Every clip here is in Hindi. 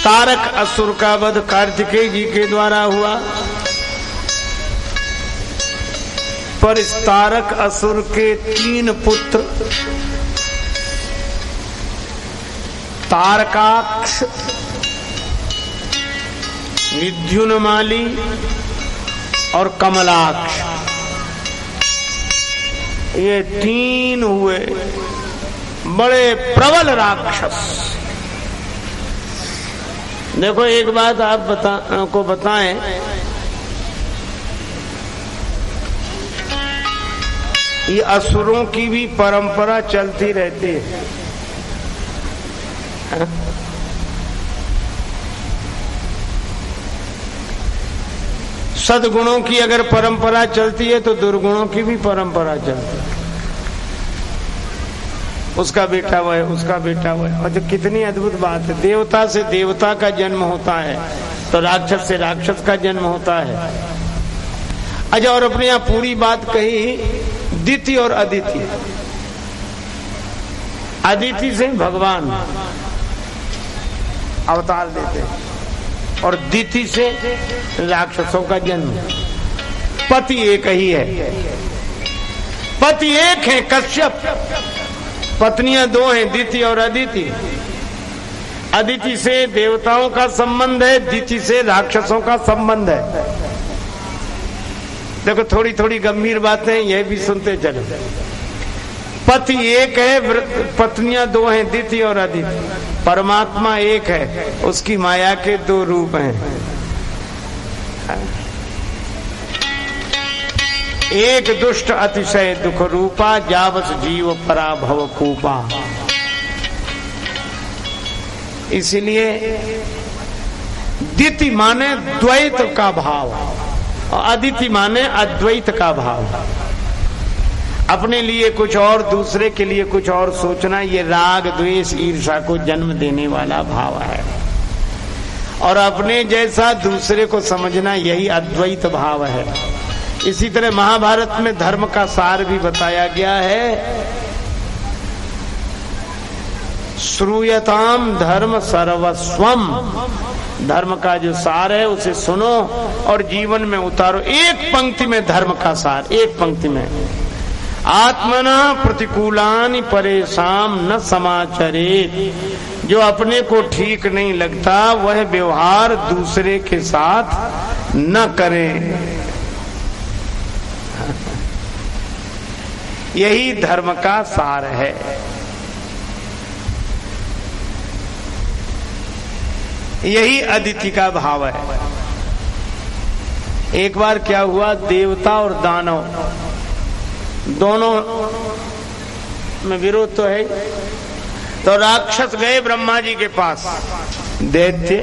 तारक असुर का वध कार्तिकेय जी के द्वारा हुआ, पर इस तारक असुर के 3 पुत्र तारकाक्ष, विद्युन्माली और कमलाक्ष, ये 3 हुए बड़े प्रबल राक्षस। देखो एक बात आप को बताएं, ये असुरों की भी परंपरा चलती रहती है। सद्गुणों की अगर परंपरा चलती है तो दुर्गुणों की भी परंपरा चलती है। उसका बेटा वो है, उसका बेटा वो है। और जो कितनी अद्भुत बात है, देवता से देवता का जन्म होता है तो राक्षस से राक्षस का जन्म होता है। अच्छा, और अपने यहाँ पूरी बात कही दिति और अदिति। अदिति से भगवान अवतार देते हैं और दिति से राक्षसों का जन्म। पति एक ही है, पति एक है कश्यप, पत्नियां 2 हैं, दिति और अदिति। अदिति से देवताओं का संबंध है, दिति से राक्षसों का संबंध है। देखो थोड़ी थोड़ी गंभीर बातें यह भी सुनते चलो। पति एक है, पत्नियां 2 हैं, दिति और अदिति। परमात्मा एक है, उसकी माया के 2 रूप हैं। एक दुष्ट अतिशय दुख रूपा, जावस जीव पराभव कूपा। इसलिए दिति माने द्वैत का भाव और अदिति माने अद्वैत का भाव। अपने लिए कुछ और, दूसरे के लिए कुछ और सोचना, ये राग द्वेष ईर्ष्या को जन्म देने वाला भाव है। और अपने जैसा दूसरे को समझना, यही अद्वैत भाव है। इसी तरह महाभारत में धर्म का सार भी बताया गया है। श्रूयताम धर्म सर्वस्वम, धर्म का जो सार है उसे सुनो और जीवन में उतारो। एक पंक्ति में धर्म का सार, एक पंक्ति में। आत्मना प्रतिकूलानि परेशान न समाचरेत, जो अपने को ठीक नहीं लगता वह व्यवहार दूसरे के साथ न करे। यही धर्म का सार है। यही अदिति का भाव है। एक बार क्या हुआ, देवता और दानव दोनों में विरोध तो है। तो राक्षस गए ब्रह्मा जी के पास, दैत्य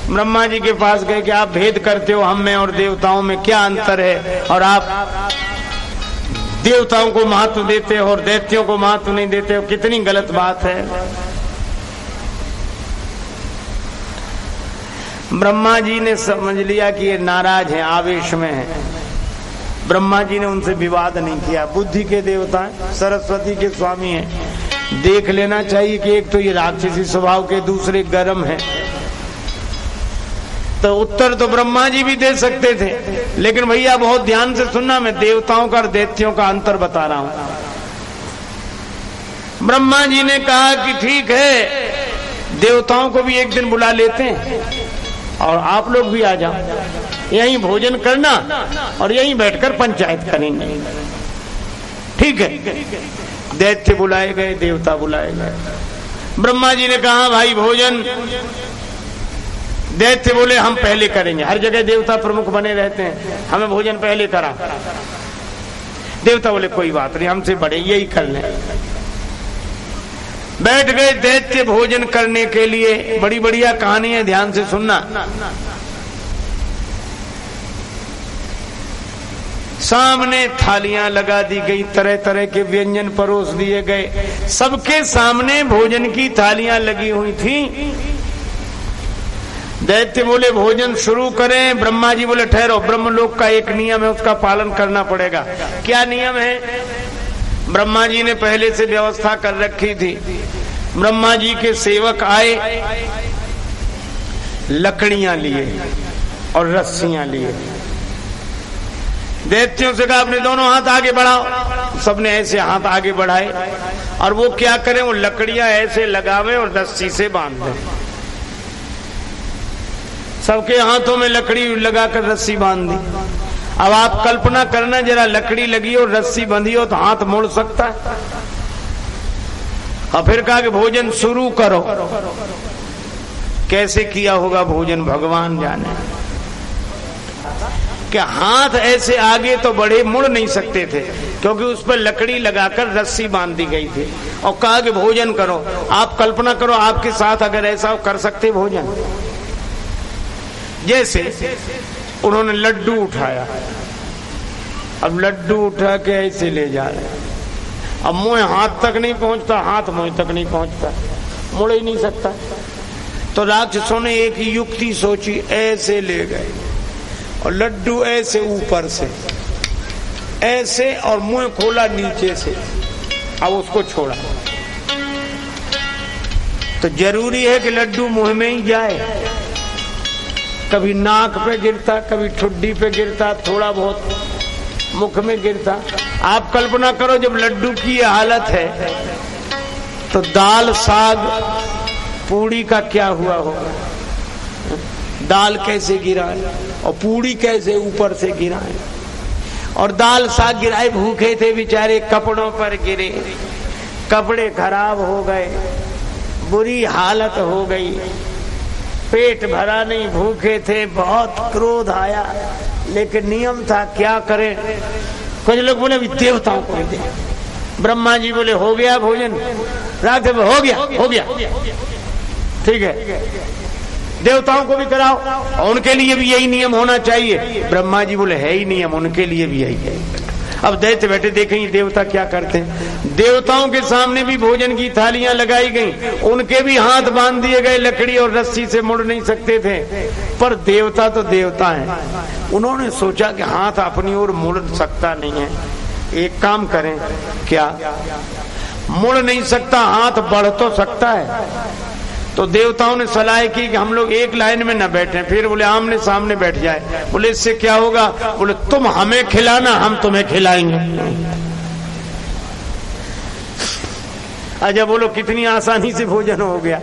ब्रह्मा जी के पास गए कि आप भेद करते हो, हम में और देवताओं में क्या अंतर है, और आप देवताओं को महत्व देते हो और दैत्यों को महत्व नहीं देते हो, कितनी गलत बात है। ब्रह्मा जी ने समझ लिया कि ये नाराज हैं, आवेश में हैं। ब्रह्मा जी ने उनसे विवाद नहीं किया। बुद्धि के देवता हैं, सरस्वती के स्वामी हैं, देख लेना चाहिए कि एक तो ये राक्षसी स्वभाव के, दूसरे गर्म हैं। तो उत्तर तो ब्रह्मा जी भी दे सकते थे, लेकिन भैया बहुत ध्यान से सुनना, मैं देवताओं का और दैत्यों का अंतर बता रहा हूं। ब्रह्मा जी ने कहा कि ठीक है, देवताओं को भी एक दिन बुला लेते हैं और आप लोग भी आ जाओ, यहीं भोजन करना और यहीं बैठकर पंचायत करेंगे। ठीक है, दैत्य बुलाए गए, देवता बुलाए गए। ब्रह्मा जी ने कहा भाई भोजन, दैत्य बोले हम पहले करेंगे। हर जगह देवता प्रमुख बने रहते हैं, हमें भोजन पहले करा। देवता बोले कोई बात नहीं, हमसे बड़े, यही कर लें। बैठ गए दैत्य भोजन करने के लिए। बड़ी बढ़िया कहानी है, ध्यान से सुनना। सामने थालियां लगा दी गई, तरह तरह के व्यंजन परोस दिए गए, सबके सामने भोजन की थालियां लगी हुई थी। दैत्य बोले भोजन शुरू करें। ब्रह्मा जी बोले ठहरो, ब्रह्मलोक का एक नियम है, उसका पालन करना पड़ेगा। क्या नियम है? ब्रह्मा जी ने पहले से व्यवस्था कर रखी थी। ब्रह्मा जी के सेवक आए, लकड़ियां लिए और रस्सियां लिए। दैत्यों से कहा अपने दोनों हाथ आगे बढ़ाओ। सबने ऐसे हाथ आगे बढ़ाए और वो क्या करें, वो लकड़ियां ऐसे लगावे और रस्सी से बांध दें। सबके हाथों में लकड़ी लगाकर रस्सी बांध दी। अब आप कल्पना करना जरा, लकड़ी लगी हो, रस्सी बंधी हो तो हाथ मुड़ सकता है। और फिर कहा कि भोजन शुरू करो। कैसे किया होगा भोजन भगवान जाने। कि हाथ ऐसे आगे तो बढ़े, मुड़ नहीं सकते थे क्योंकि उस पर लकड़ी लगाकर रस्सी बांध दी गई थी। और कहा कि भोजन करो। आप कल्पना करो आपके साथ अगर ऐसा हो, कर सकते भोजन। जैसे उन्होंने लड्डू उठाया, अब लड्डू उठा के ऐसे ले जा रहे। अब मुंह हाथ तक नहीं पहुंचता, हाथ मुंह तक नहीं पहुंचता, मुड़ ही नहीं सकता। तो राक्षसों ने एक युक्ति सोची, ऐसे ले गए और लड्डू ऐसे ऊपर से ऐसे और मुंह खोला नीचे से। अब उसको छोड़ा तो जरूरी है कि लड्डू मुंह में ही जाए। कभी नाक पे गिरता, कभी ठुड्डी पे गिरता, थोड़ा बहुत मुख में गिरता। आप कल्पना करो जब लड्डू की ये हालत है तो दाल साग पूड़ी का क्या हुआ होगा। दाल कैसे गिराए और पूड़ी कैसे ऊपर से गिराए। और दाल साग गिराए, भूखे थे बेचारे, कपड़ों पर गिरे, कपड़े खराब हो गए, बुरी हालत हो गई, पेट भरा नहीं, भूखे थे, बहुत क्रोध आया। लेकिन नियम था, क्या करें। कुछ लोग बोले अभी देवताओं को दे। ब्रह्मा जी बोले हो गया भोजन। रात हो गया ठीक है, देवताओं को भी कराओ और उनके लिए भी यही नियम होना चाहिए। ब्रह्मा जी बोले है ही नियम, उनके लिए भी यही है। अब दैत्य बैठे देखेंगे देवता क्या करते हैं। देवताओं के सामने भी भोजन की थालियां लगाई गई, उनके भी हाथ बांध दिए गए, लकड़ी और रस्सी से मुड़ नहीं सकते थे। पर देवता तो देवता हैं। उन्होंने सोचा कि हाथ अपनी ओर मुड़ सकता नहीं है, एक काम करें। क्या? मुड़ नहीं सकता, हाथ बढ़ तो सकता है। तो देवताओं ने सलाह की कि हम लोग एक लाइन में न बैठे। फिर बोले आमने सामने बैठ जाए। बोले इससे क्या होगा? बोले तुम हमें खिलाना, हम तुम्हें खिलाएंगे। अच्छा बोलो कितनी आसानी से भोजन हो गया।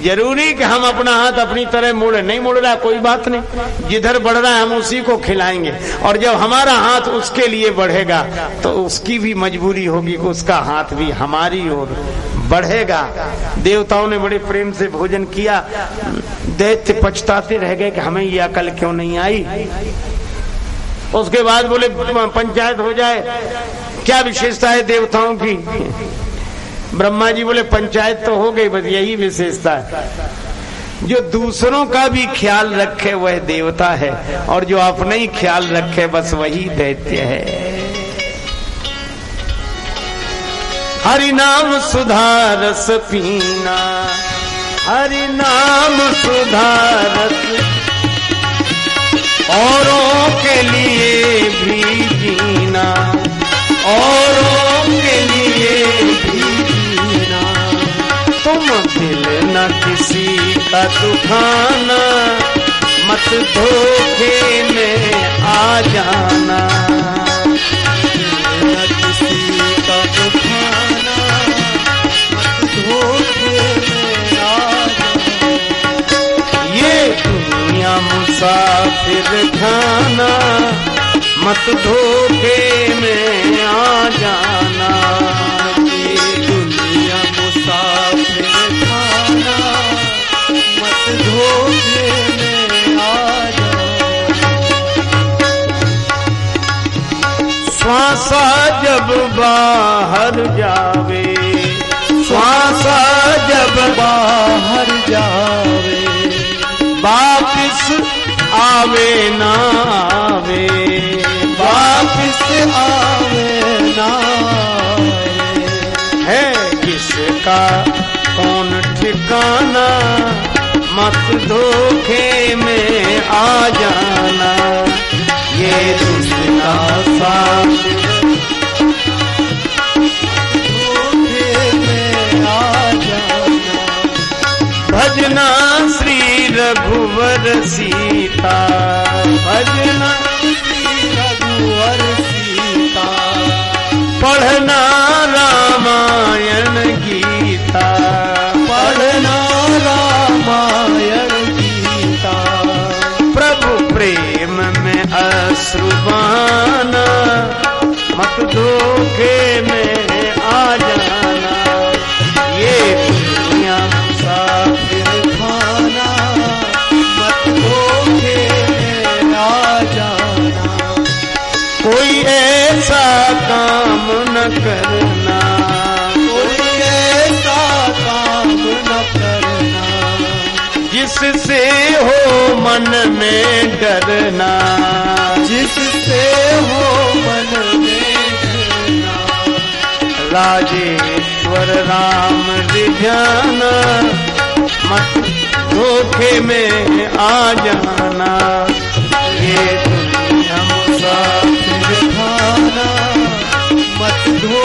जरूरी कि हम अपना हाथ अपनी तरह मोड़े, नहीं मोड़ रहा कोई बात नहीं, जिधर बढ़ रहा है हम उसी को खिलाएंगे। और जब हमारा हाथ उसके लिए बढ़ेगा तो उसकी भी मजबूरी होगी कि उसका हाथ भी हमारी ओर बढ़ेगा। देवताओं ने बड़े प्रेम से भोजन किया। दैत्य पछताते रह गए कि हमें ये अकल क्यों नहीं आई। उसके बाद बोले पंचायत हो जाए, क्या विशेषता है देवताओं की। ब्रह्मा जी बोले पंचायत तो हो गई, बस यही विशेषता है, जो दूसरों का भी ख्याल रखे वह देवता है और जो अपना ही ख्याल रखे बस वही दैत्य है। हरि नाम सुधा रस पीना, हरि नाम सुधा रस, औरों के लिए भी जीना, औरों के लिए भी जीना। तुम दिल न किसी का दुखाना, मत धोखे में आ जाना। दिल न किसी का दुखाना, मत धोखे में आ जाना। ये दुनिया मुसाफिर खाना, मत धोखे में आ जाना। ये दुनिया मुसाफिर खाना, मत धोखे में आ जाना। श्वासा जब बाहर जावे, श्वासा जब बाहर जावे, वापिस आवे ना आवे, वापिस आवे ना आवे। है किसका कौन ठिकाना, मत धोखे में आ जाना। ये दुनिया साथ धोखे में आ जाना। भजना श्री सीता, भजना रघुवर सीता, पढ़ना रामायण गीता, पढ़ना रामायण गीता, प्रभु प्रेम में अश्रु बहाना, मत धोखे में आ जाना, ये दुनिया मुसाफिर खाना, मत धोखे में आ जाना, कोई ऐसा काम न करना, कोई ऐसा काम न करना, जिससे हो मन में डरना, जिससे हो मन में डरना, राजेश्वर राम रिझाना, मत धोखे में आ जाना, ये दुनिया मुसाफिर खाना, मत धो